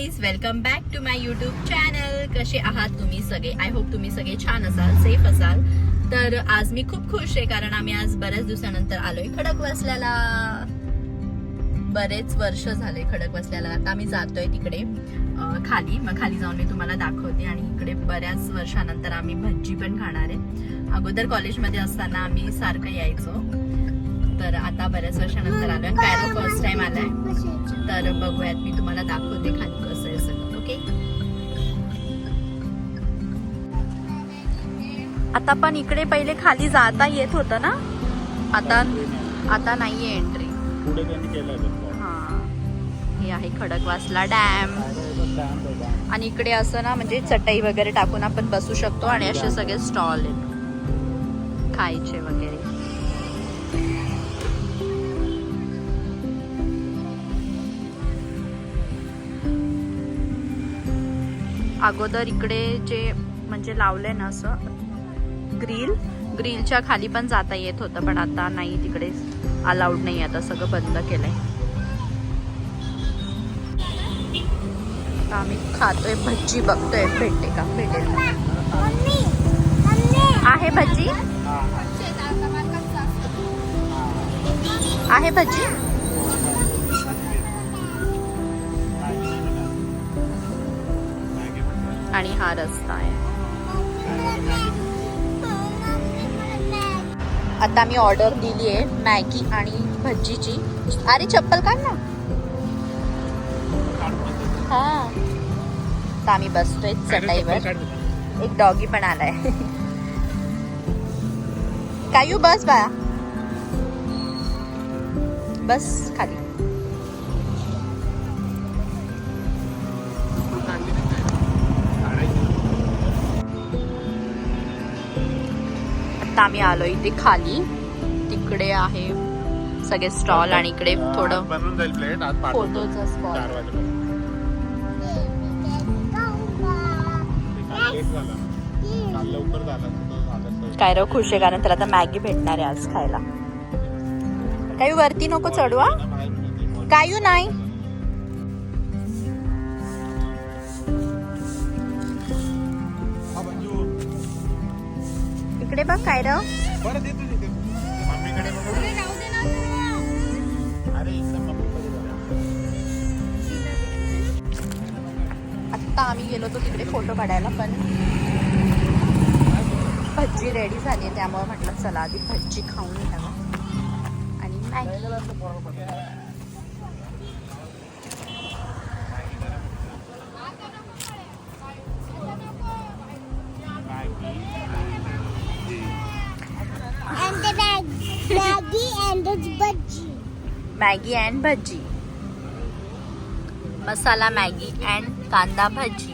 Guys, welcome back to my YouTube channel. कसे आहात तुम्ही सगळे? आय होप तुम्ही सगळे छान असाल, सेफ असाल. तर आज मी खूप खुश आहे कारण आम्ही आज बऱ्याच दिवसानंतर आलोय खडकवासल्याला. बरेच वर्ष झाले खडकवासल्याला. आता आम्ही जातोय तिकडे खाली. मग खाली जाऊन मी तुम्हाला दाखवते. आणि इकडे बऱ्याच वर्षानंतर आम्ही भज्जी पण खाणार आहे. अगोदर कॉलेजमध्ये असताना आम्ही सारखं यायचो, तर आता बऱ्याच वर्षानंतर आलोय. काय फर्स्ट टाइम आलाय, तर बघूयात. मी तुम्हाला दाखवते खाली कसं आहे सगळं. ओके, आता पण इकडे पहिले खाली जाता येत होतं ना, आता नाहीये एंट्री. हा, हे आहे खडकवासला डॅम. आणि इकडे असं ना, म्हणजे चटई वगैरे टाकून आपण बसू शकतो. आणि असे सगळे स्टॉल आहेत खायचे वगैरे. अगोदर इकडे जे म्हणजे लावलंय ना असं ग्रिलच्या खाली पण जाता येत होतं, पण आता नाही, तिकडे अलाउड नाही. आता सगळं बंद केलंय. आता आम्ही खातोय भज्जी, बघतोय भेटेल का. आहे भज्जी, आहे भज्जी. आणि हा रस्ता आहे. आता मी ऑर्डर दिली आहे मॅगी आणि भज्जीची. अरे चप्पल काढ ना. हा, आता आम्ही बसतोय चटईवर. एक डॉगी पण आलाय. कायू बस बाळा, बस खाली. आम्ही आलो इथे खाली. तिकडे आहे सगळे स्टॉल आणि इकडे थोडं फोटोचा स्पॉट. काय रो खुश आहे कारण त्याला आता मॅगी भेटणार आहे आज खायला. काही वरती नको चढवा, कायू नाही. इकडे बघ काय रो. आता आम्ही गेलो होतो तिकडे फोटो काढायला, पण भज्जी रेडी झाली, त्यामुळे म्हटलं चला आधी भज्जी खाऊन घ्यावं. आणि Maggi. Maggi and Bhajji, masala Maggi and कांदा भज्जी.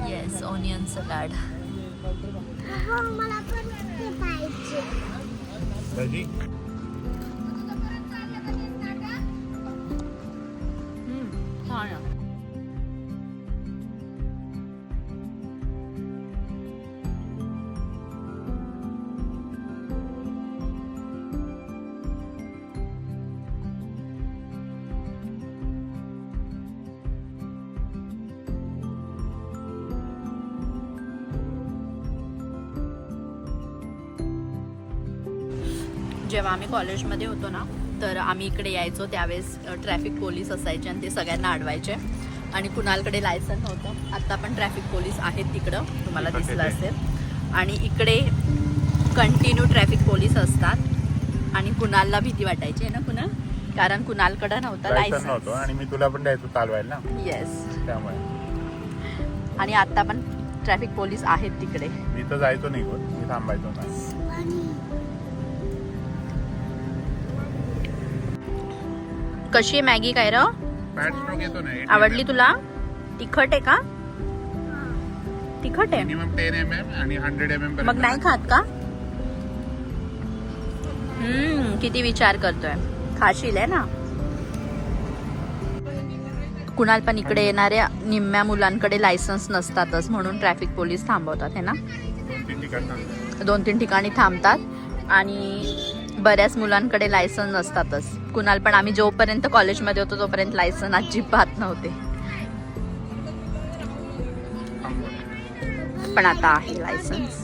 Yes, onion salad. जेव्हा आम्ही कॉलेजमध्ये होतो ना, तर आम्ही इकडे यायचो त्यावेळेस ट्रॅफिक पोलीस असायचे आणि ते सगळ्यांना अडवायचे. आणि कुणालकडे लायसन नव्हतं. आता पण ट्रॅफिक पोलीस आहेत तिकडं, तुम्हाला दिसलं असेल. आणि इकडे कंटिन्यू ट्रॅफिक पोलीस असतात. आणि कुणालला भीती वाटायची आहे ना कुणाल, कारण कुणालकडे नव्हतं लायसन. आणि मी तुला पण द्यायचो चालवायला. येस, त्यामुळे. आणि आता पण ट्रॅफिक पोलीस आहेत तिकडे. मी तर जायचो नाही, मी थांबायचो नाही. कशी आहे मॅगी काय र? आवडली तुला? तिखट आहे का? तिखट आहे. मिनिमम 10 mm आणि 100 mm. मग नाही खात का? किती विचार करतोय. खाशील आहे ना. कुणाल पण इकडे येणाऱ्या निम्म्या मुलांकडे लायसन्स नसतातच, म्हणून ट्रॅफिक पोलीस थांबवतात है ना. 2-3 ठिकाणी थांबतात. आणि बऱ्याच मुलांकडे लायसन्स नसतातच. कुणाल पण आम्ही जोपर्यंत कॉलेजमध्ये होतो तोपर्यंत लायसन अजिबात नव्हते, पण आता आहे लायसन्स.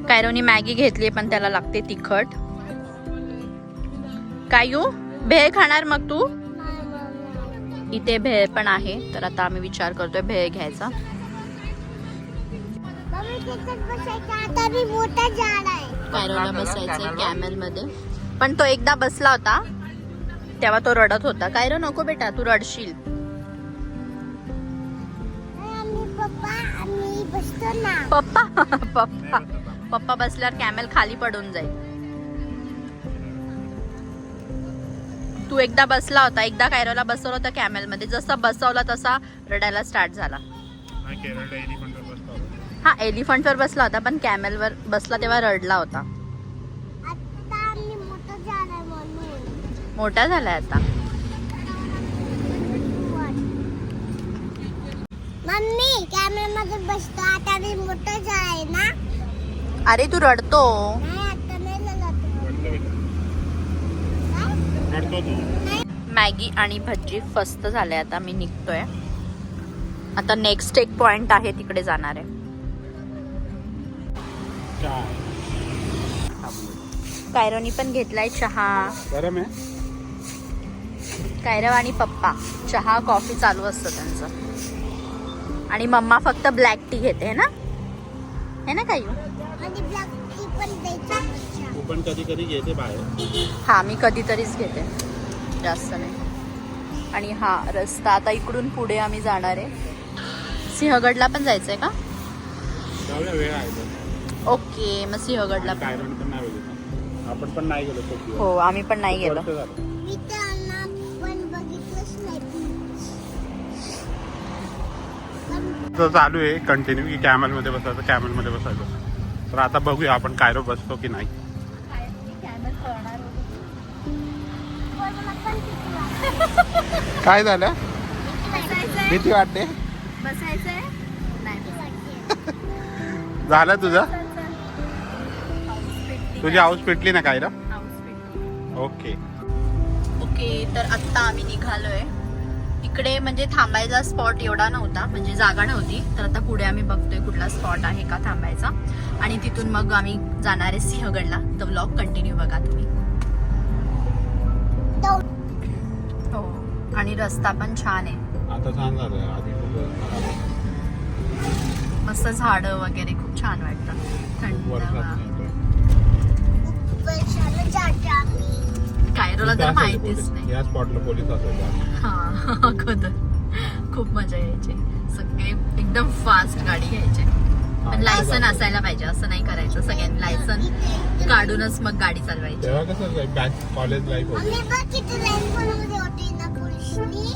कायरोनी मॅगी घेतली पण त्याला लागते तिखट. काय यू भेळ खाणार मग तू? इथे भेळ पण आहे, तर आता आम्ही विचार करतोय भेळ घ्यायचा. कायरोला बसायचंय कॅमेल मध्ये, पण तो एकदा बसला होता तेव्हा तो रडत होता. कायरो नको बेटा, तू रडशील. पप्पा पप्पा पप्पा बसल्यावर कॅमेल खाली पडून जाईल. तू एकदा बसला होता, एकदा कायरोला बसवलं होतं कॅमेल मध्ये, जसं बसवला तसा रडायला स्टार्ट झाला. हा एलिफंटवर बसला होता, पण कॅमेलवर बसला तेव्हा रडला होता. मोठा झालाय आता. मम्मी कॅमेरा मध्ये बसतो, आता मी मोठा झालाय ना. अरे तू रडतो. नाही आता नाही रडत. मॅगी आणि भजी फस्त झाले. आता मी निघतोय. आता नेक्स्ट एक पॉइंट आहे, तिकडे जाणार आहे. कायरोनी पण घेतलाय चहा. गरम आहे. कायरव आणि पप्पा चहा कॉफी चालू असतं त्यांचं, आणि मम्मा फक्त ब्लॅक टी घेते ना, है ना काही? आणि ब्लॅक टी पण द्यायची. तू पण कधी कधी घेते बाहेर? हा मी कधीतरीच घेते, जास्त नाही. आणि हा रस्ता आता इकडून पुढे आम्ही जाणार आहे. सिंहगडला पण जायचंय का? जाऊया, वेळ आहे. ओके, मग सिंहगडला पण. कायरोनी पण नाही गेलो, आपण पण नाही गेलो खूप दिवस. हो आम्ही पण नाही गेलो. मी त्यांना पण बघितलंच नाही. तर चालू आहे कंटिन्यू की कॅमल मध्ये बसायचं, कॅमल मध्ये बसायचं. तर आता बघूया आपण कायरो बसतो की नाही. काय झालं? भीती वाटते? बसायचंय झालं तुझं? तुझी हाऊस पेटली ना कायरा? Okay okay. तर आत्ता आम्ही निघालोय. इकडे म्हणजे थांबायचा स्पॉट एवढा नव्हता, म्हणजे जागा नव्हती, तर आता पुढे आम्ही बघतोय कुठला स्पॉट आहे का थांबायचा, आणि तिथून मग आम्ही जाणार आहे सिंहगडला. तर व्लॉग कंटिन्यू बघा तुम्ही. हो, आणि रस्ता पण छान आहे. आता छान झालंय, आधी मस्त झाडं वगैरे खूप छान वाटतं. थंड हवा. वर्षाला जाते आम्ही. कायरोला तर माहितीच नाही. या स्पॉटला पोलीस असायचे. हा अगोदर खूप मजा यायची. सगळे एकदम फास्ट गाडी घ्यायचे, पण लायसन असायला पाहिजे, असं नाही करायचं. सगळ्यांनी लायसन काढूनच मग गाडी चालवायची. तेव्हा कसं बॅक कॉलेज लाईफ होती. आम्ही बघ किती लाईन बनवली होती ना पोलिसनी.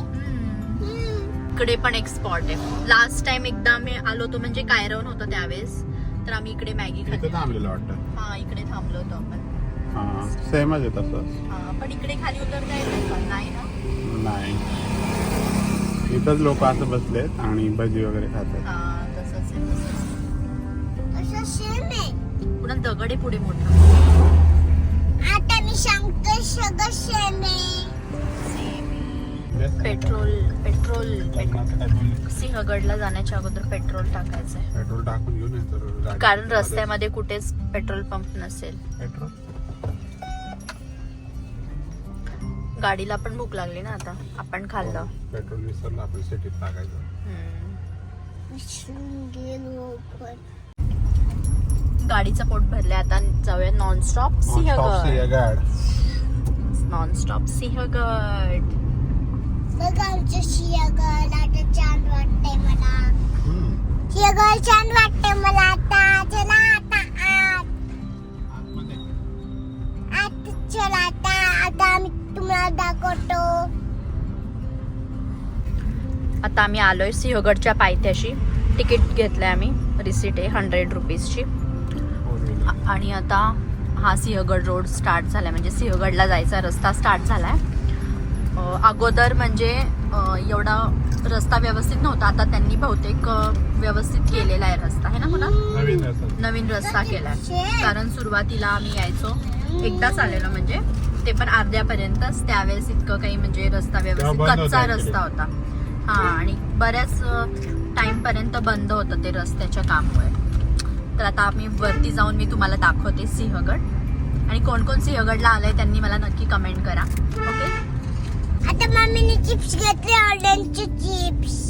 इकडे पण एक स्पॉट आहे. लास्ट टाइम एकदा आम्ही आलो होतो, म्हणजे कायरोन होतं त्यावेळेस, तर आम्ही इकडे मॅगी इथे खाल्ली. थांबलेलं वाटतं. हा इकडे थांबलो होतो आपण. हा सेमच आहे तसं. हा, पण इकडे खाली उतरता येत नाही ना. नाही, इथंच लोक असं बसलेत आणि भजी वगैरे खातात. हा तसंच आहे, तसंच. असं सेम आहे. पुन्हा दगड आहे पुढे मोठा. आता मी सांगतो सगळं सेम आहे. पेट्रोल पेट्रोल लग्नाचं काय बोलले? सिंहगडला जाण्याच्या अगोदर पेट्रोल टाकायचंय, पेट्रोल टाकून घेऊन येतो. कारण रस्त्यामध्ये कुठेच पेट्रोल पंप नसेल. पेट्रोल गाडीला पण भूक लागली ना आता, आपण खाल्लं. पेट्रोल विसरलं आपण सिटीत टाकायचं. हम्म. गेलो पण. गाडीचं पोट भरलंय. आता जाऊया नॉनस्टॉप सिंहगड. नॉनस्टॉप सिंहगड. बघ आमचं सिंहगड आता छान वाटतंय मला. सिंहगड छान वाटतंय मला आता. चला आता आत. चला आता आम्ही तुम्हाला दाखवतो. आता आम्ही आलोय सिंहगडच्या पायथ्याशी. तिकीट घेतलंय आम्ही, रिसीट आहे 100 रुपीजची. आणि आता हा सिंहगड रोड स्टार्ट झालाय, म्हणजे सिंहगडला जायचा रस्ता स्टार्ट झालाय. अगोदर म्हणजे एवढा रस्ता व्यवस्थित नव्हता, आता त्यांनी बहुतेक व्यवस्थित केलेला आहे रस्ता, आहे ना मुला? नवीन रस्ता केलाय. कारण सुरुवातीला आम्ही यायचो एकदाच आलेलो, म्हणजे ते पण अर्ध्यापर्यंतच. त्यावेळेस इतकं काही म्हणजे रस्ता व्यवस्थित तेव्हा बंद कच्चा होता रस्ता होता. हा, आणि बऱ्याच टाइम पर्यंत बंद होतं ते रस्त्याच्या कामामुळे. तर आता आम्ही वरती जाऊन मी तुम्हाला दाखवते सिंहगड. आणि कोण कोण सिंहगडला आलंय त्यांनी मला नक्की कमेंट करा. ओके, आता मम्मीने चिप्स घेतले, ऑरेंजचे चिप्स.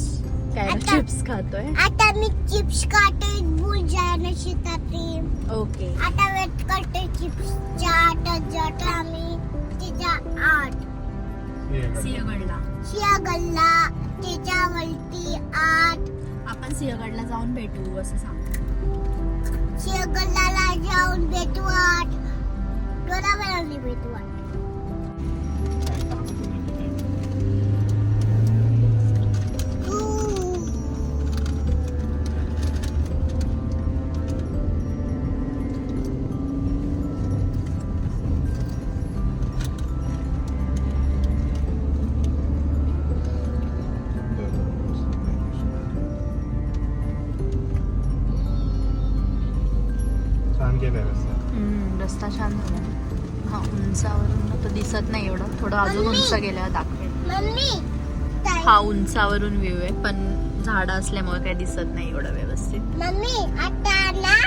काय आता- चिप्स खातोय. आता मी चिप्स खाते बुलजाना शेतातली. ओके, आता वेट करते चिप्सच्या आठ आम्ही तिच्या आठ सिंहगडला शियागल्ला त्याच्यावरती 8 आपण सिंहगडला जाऊन भेटू असं सांगतो. शियागल्ला जाऊन भेटू 8 थोडा वेळाने भेटू 8. छान केलंय रस्ता. रस्ता छान झाला. हा, उंचावरून तो दिसत नाही एवढं, थोडं अजून मम्मी. उंच गेल्यावर दाखवेल. मम्मी ताई- हा उंचावरून व्ह्यू आहे, पण झाडं असल्यामुळे काही दिसत नाही एवढं व्यवस्थित. मम्मी आता ना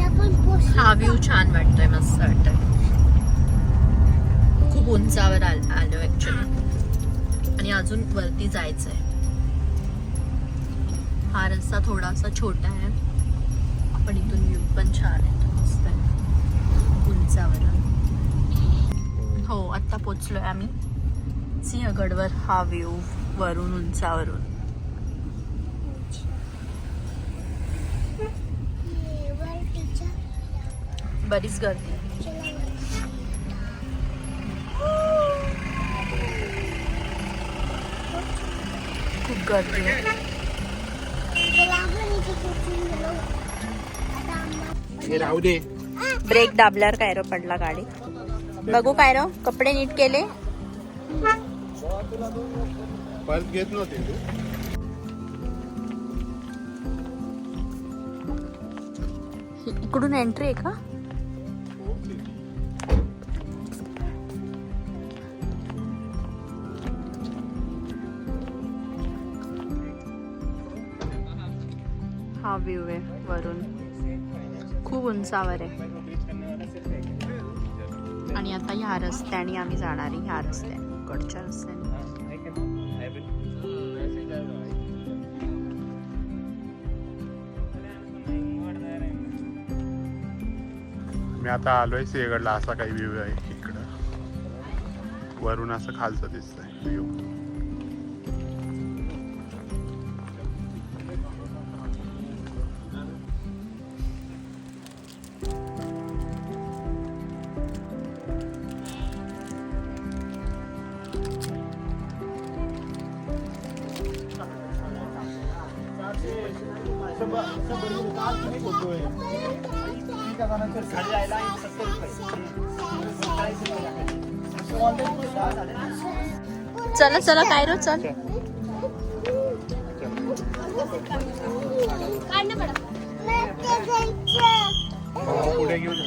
आपण पोस्ट हा व्ह्यू छान वाटतोय, मस्त वाटतोय. खूप उंचावर आलो ऍक्च्युली, आणि अजून वरती जायचंय. हा रस्ता थोडासा छोटा आहे, पण इथून व्ह्यू पण छान आहे, मस्त आहे उंचावरून. हो, आता पोचलोय आम्ही सिंहगडवर. हा व्ह्यू वरून उंचावरून. बरीच गर्दी आहे. खूप गर्दी आहे. हे राहू दे. ब्रेक दाबल्यावर कायरो पडला गाडी. बघू कायरो, कपडे नीट केले. पर्स घेत नव्हते तू. इकडून एंट्री आहे का? हा व्ह्यू आहे वरून, खूप उंचावर आहे. आणि आता ह्या रस्त्याने आम्ही जाणार आहे, ह्या रस्त्याने, इकडच्या रस्त्याने. मी आता आलोय सिंहगडला. असा काही व्ह्यू आहे इकडं, वरून असं खालचं दिसतंय व्ह्यू. चला चला कायरो, चल. पुढे घेऊन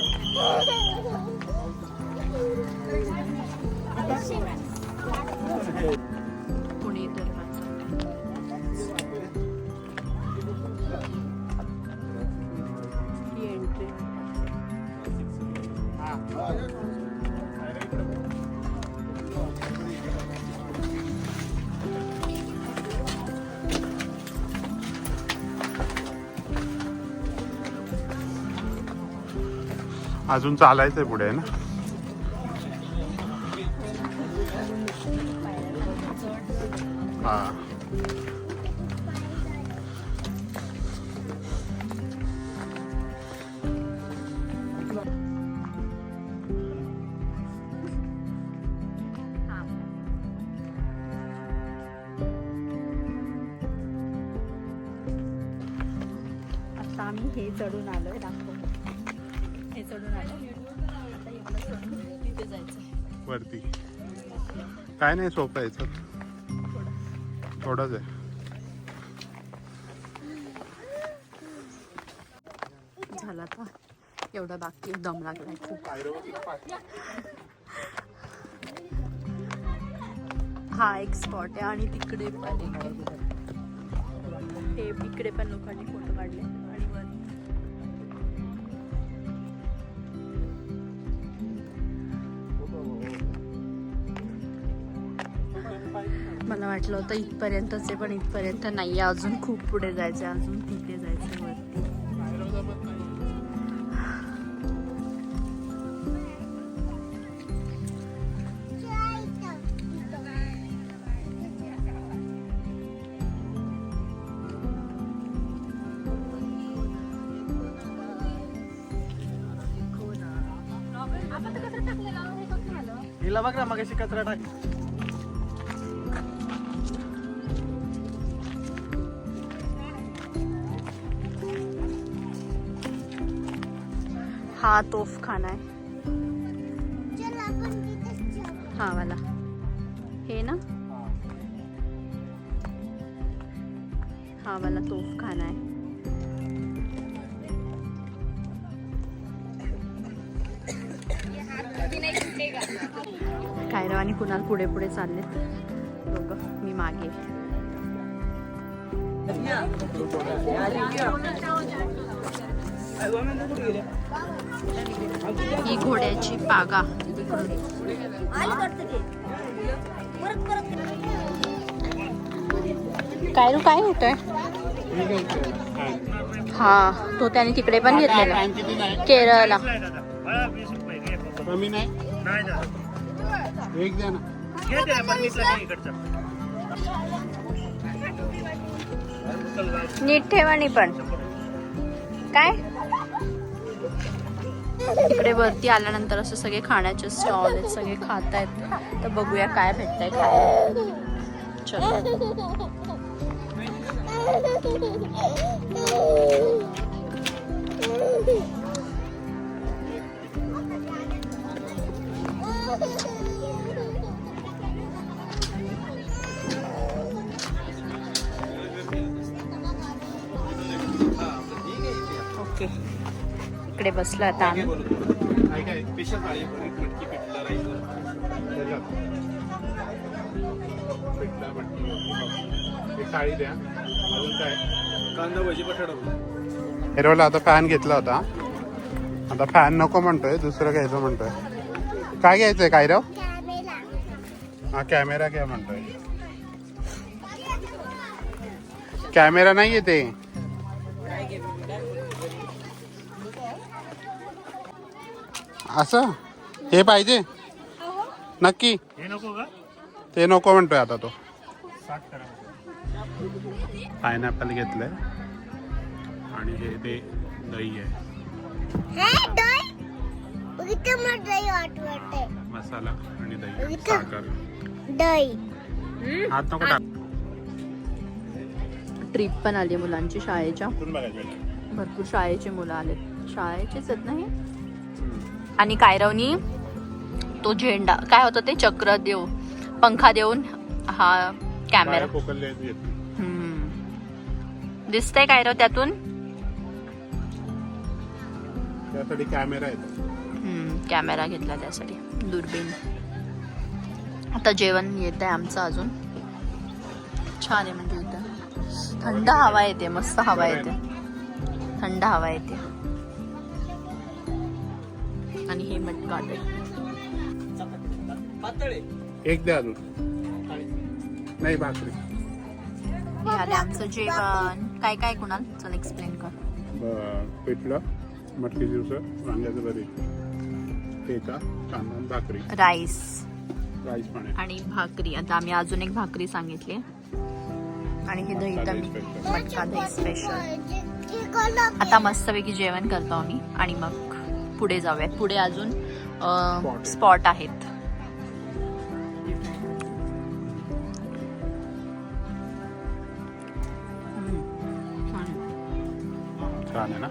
पुणे ही एंट्री. अजून चालायचंय पुढे ना. हा, आता आम्ही हे चढून आलोय, दाखव. हे चढून आलो. आता इकडं चढून तिथे जायचं वरती. काय नाही, सोपं आहे. चल थोडंच आहे. झाला आता एवढा बाकी, दम लागलाय खूप. हा एक स्पॉट आहे आणि तिकडे पण एक आहे. हे इकडे पण लोकांनी फोटो काढले आणि वर मला वाटलं होतं इथपर्यंतच आहे, पण इथपर्यंत नाही आहे. अजून खूप पुढे जायचं आहे, अजून तिथे जायचं वरती. हिला बघ ना, मगाशी कचरा टाक. हा तोफखाना आहे. चल आपण तिथेच जाऊ. हा वाला हे ना, हा वाला तोफखाना आहे. कायरा आणि कुणाल पुढे पुढे चाललेत दोघं, मी मागे. ही घोड्याची पागा काय काय होतंय. हा तो त्याने तिकडे पण घेतलेला, केरळला. कमी नाही, एक द्या ना. नीट ठेवानी पण काय. इकडे वरती आल्यानंतर असं सगळे खाण्याचे स्टॉल आहेत, सगळे खात आहेत. तर बघूया काय भेटतंय खायला. चलो. ओके, इकडे बसलो आता आम्ही. साडी द्या. अजून काय? कांदा भजी बटाटा. हिरोला आता फॅन घेतला होता, आता फॅन नको म्हणतोय, दुसरं घ्यायचं म्हणतोय. काय घ्यायचंय कायराव? हा कॅमेरा घ्या म्हणतोय. कॅमेरा नाही येते. असं हे पाहिजे नक्की. ते नको म्हणतोय आता तो. पायनॅपल घेतलंय आणि हे ते दही आहे. हे दही इथे मला दही वाटते. मसाला आणि दही, साखर. दही हात नको टाक. ट्रिप पण आली मुलांची शाळेच्या, कुठून बघायचं बेटा? भरपूर शाळेची मुलं आले. शाळेचेच आहेत ना हे. आणि कायरवनी तो झेंडा काय होतं ते चक्र देऊ, पंखा देऊन हा कॅमेरा. दिसतंय कायरव त्यातून. त्यासाठी कॅमेरा आहे. कॅमेरा घेतला त्यासाठी, दुर्बीण. आता जेवण येत आहे आमचं अजून. छान आहे म्हणजे इथं थंड हवा येते, मस्त हवा येते, थंड हवा येते. आणि हे मटकाट एक द्या अजून. नाही भाकरी. हे आले आमचं जेवण. काय काय कुणाल चल एक्सप्लेन कर. पिठलं, मटकीची उसळ, वांग्याचं भरीत, ठेचा, कांदा, भाकरी, राईस पण आहे. आणि भाकरी. आता आम्ही अजून एक भाकरी सांगितली. आणि हे दही तर मटका दही स्पेशल. आता मस्तपैकी जेवण करतो आम्ही आणि मग पुढे जाऊयात. पुढे अजून स्पॉट आहेत. छान आहे ना.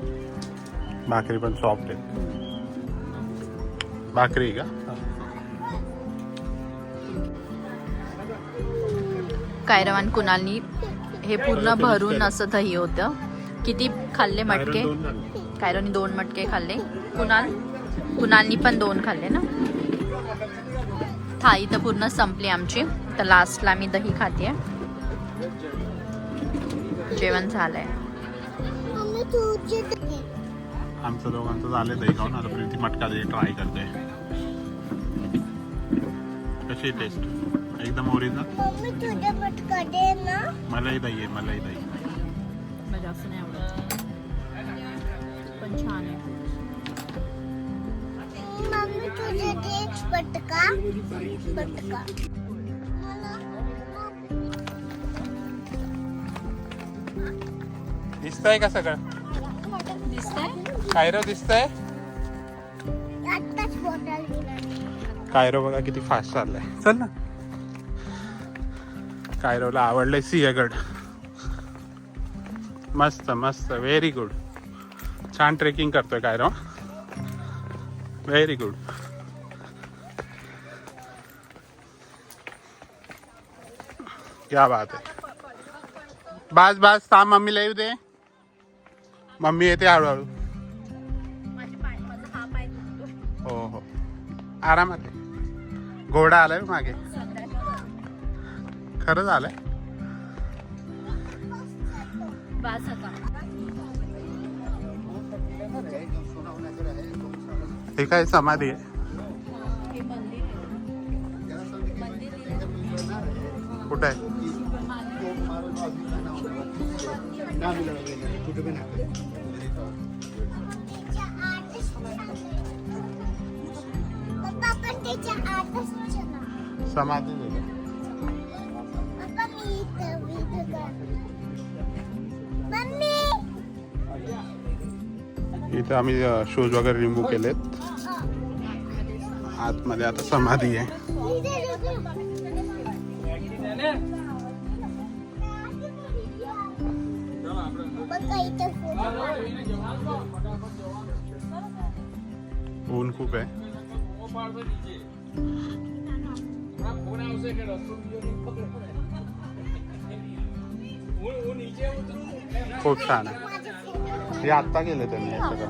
भाकरी पण सॉफ्ट आहे. भाकरी का? कायरवान कुणालनी हे पूर्ण भरून असं दही होतं. किती खाल्ले मटके? कायरोनी 2 मटके खाल्ले. कुणालनी पण 2 खाल्ले ना. थाळी तर पूर्ण संपली आमची. तर लास्टला मी दही खाते. जेवण झालंय. मम्मी तुझे आमचं दोघांचं झालं दही खाऊन. आता प्रीती मटका दही ट्राय करते. कशी टेस्ट? एकदम ओरिजिनल. मम्मी तुझे मटका दे ना. मलाही दही आहे. मलाही दही. मला जास्त नाही आवडत पण छान आहे. मम्मी तुझे दे मटका. मटका मला दिसतंय का सगळं? दिसतंय? कायरो दिसतंय? आत्ताच बॉटल दिला. कायरो बघा किती फास्ट चाललाय. चल ना. कायरोला आवडलंय सिंहगड. मस्त मस्त. Very good. छान ट्रेकिंग करतोय कायरो. Very good. क्या बात आहे. बस बस थांब. मम्मीला येऊ दे. मम्मी येते हळूहळू. हो हो आरामात आहे. घोडा आलाय मागे. खरंच आलाय. बस आता. हे काय समाधी आहे? हे मंदिर आहे. मंदिर दिलं. कुठं आहे? पप्पा पण त्याच्या आतच ना. समाधी आहे. पप्पा मी इथं मम्मी इथं आम्ही शूज वगैरे रिमूव्ह केलेत. आतमध्ये आता समाधी आहे. बघा इथं ऊन खूप आहे. खूप छान आहे. हे आत्ता गेले त्यांनी हे सगळं.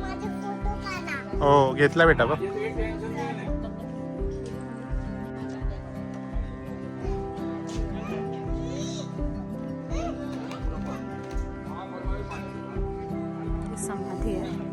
माझे फोटो काढा. हो घेतला बेटा बघ. समाधी आहे.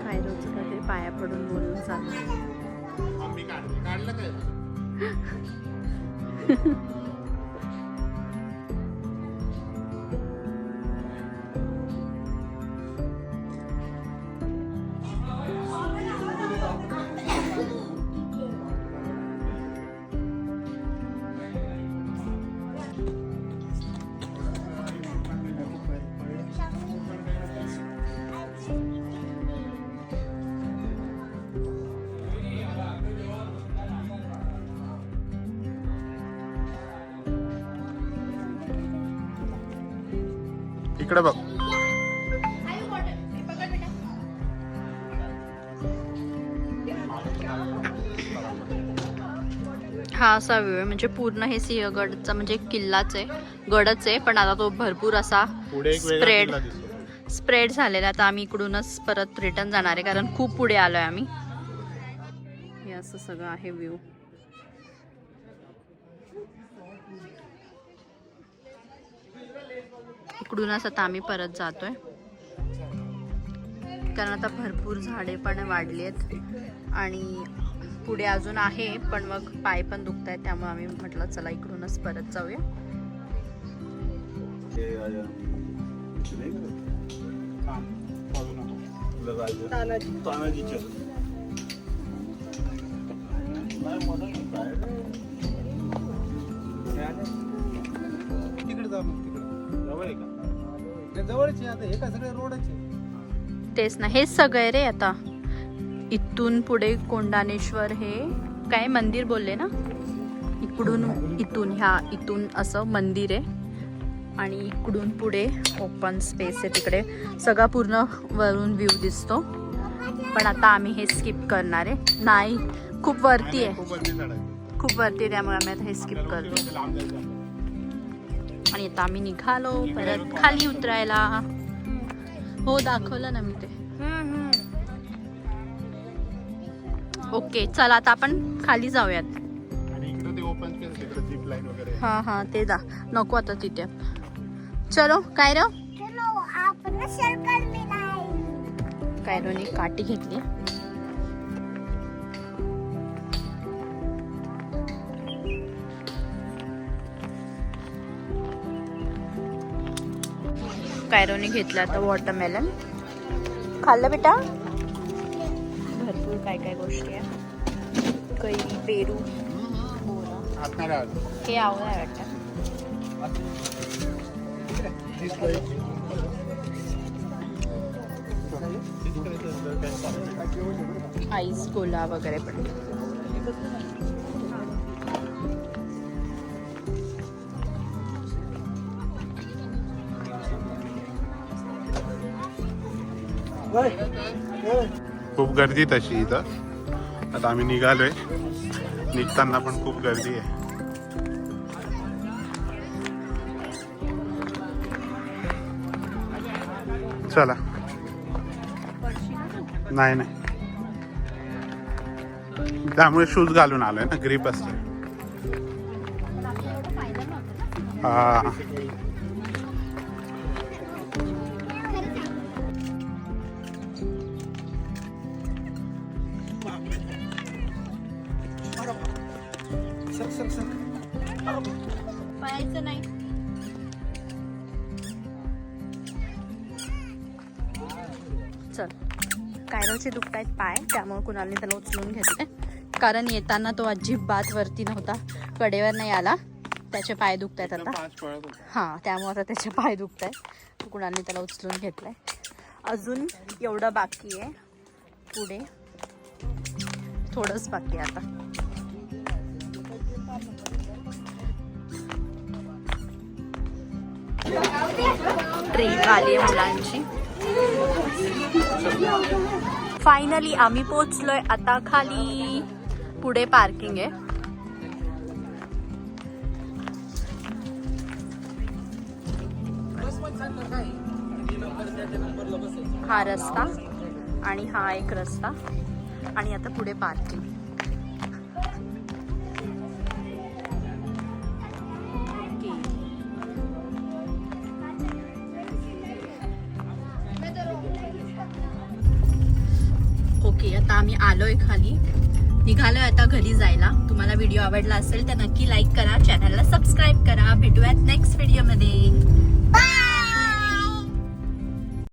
कायरोचं काहीतरी पाया पडून बोलून चाललं. काढलं काय? इकडे बघ. हा असा व्ह्यू आहे. म्हणजे पूर्ण हे सिंहगडचा म्हणजे किल्लाच आहे. गडच आहे पण आता तो भरपूर असा पुढे एक वेगळा स्प्रेड किल्ला दिसतो. स्प्रेड झालेला. आता आम्ही इकडूनच परत रिटर्न जाणार आहे कारण खूप पुढे आलोय आम्ही. हे असं सगळं आहे व्ह्यू. इकडूनच आता आम्ही परत जातोय कारण आता भरपूर झाडे पण वाढली आहेत आणि पुढे अजून आहे पण मग पाय पण दुखत आहेत. त्यामुळे आम्ही म्हटलं चला इकडूनच परत जाऊया. जा मग तिकडे जवळ आहे का जवळच आहे आता हे काय सगळे रोडच आहे तेच ना हेच सगळे रे आता इथून पुढे कोंडाणेश्वर हे काय मंदिर बोलले ना इथून असं मंदिर आहे आणि इकडून पुढे ओपन स्पेस आहे तिकडे सगळा पूर्ण वरून व्ह्यू दिसतो पण आता आम्ही हे स्किप करणार आहे नाही खूप वरती आहे खूप वरती आहे त्यामुळे आम्ही आता हे स्किप करतो आणि आता आम्ही निघालो परत खाली उतरायला हो दाखवलं ना मी ते ओके चला आता आपण खाली जाऊयात हा ते नको आता तिथे चलो कायरो चलो आपण सर्कल में लाए कायरोने काठी घेतली कायरोने घेतलं आता वॉटरमेलन खाल्लं बेटा भरपूर काय काय गोष्टी आहे कैरी पेरू हे आवडलं आहे वाटतं आईस गोला वगैरे पण खूप गर्दी तशी इथं आता आम्ही निघालोय निघताना पण खूप गर्दी आहे चला नाही त्यामुळे शूज घालून आलोय ना ग्रिप असते हा पाहायचं नाही चल कायरोचे दुखतायत पाय त्यामुळे कुणालने त्याला उचलून घेतले कारण येताना तो अजिबात वरती नव्हता कडेवर नाही आला त्याचे पाय दुखतायत आता हां त्यामुळे आता त्याचे पाय दुखतायत कुणालने त्याला उचलून घेतलंय अजून एवढं बाकी आहे पुढे थोडंच बाकी आहे आता ट्रिप आली आहे मुलांची फायनली आम्ही पोचलोय आता खाली पुढे पार्किंग आहे हा रस्ता आणि हा एक रस्ता आणि आता पुढे पार्किंग ओके आता आम्ही आलोय खाली निघालोय आता घरी जायला तुम्हाला व्हिडिओ आवडला असेल तर नक्की लाईक करा चॅनलला सबस्क्राईब करा भेटूयात नेक्स्ट व्हिडिओ मध्ये बाय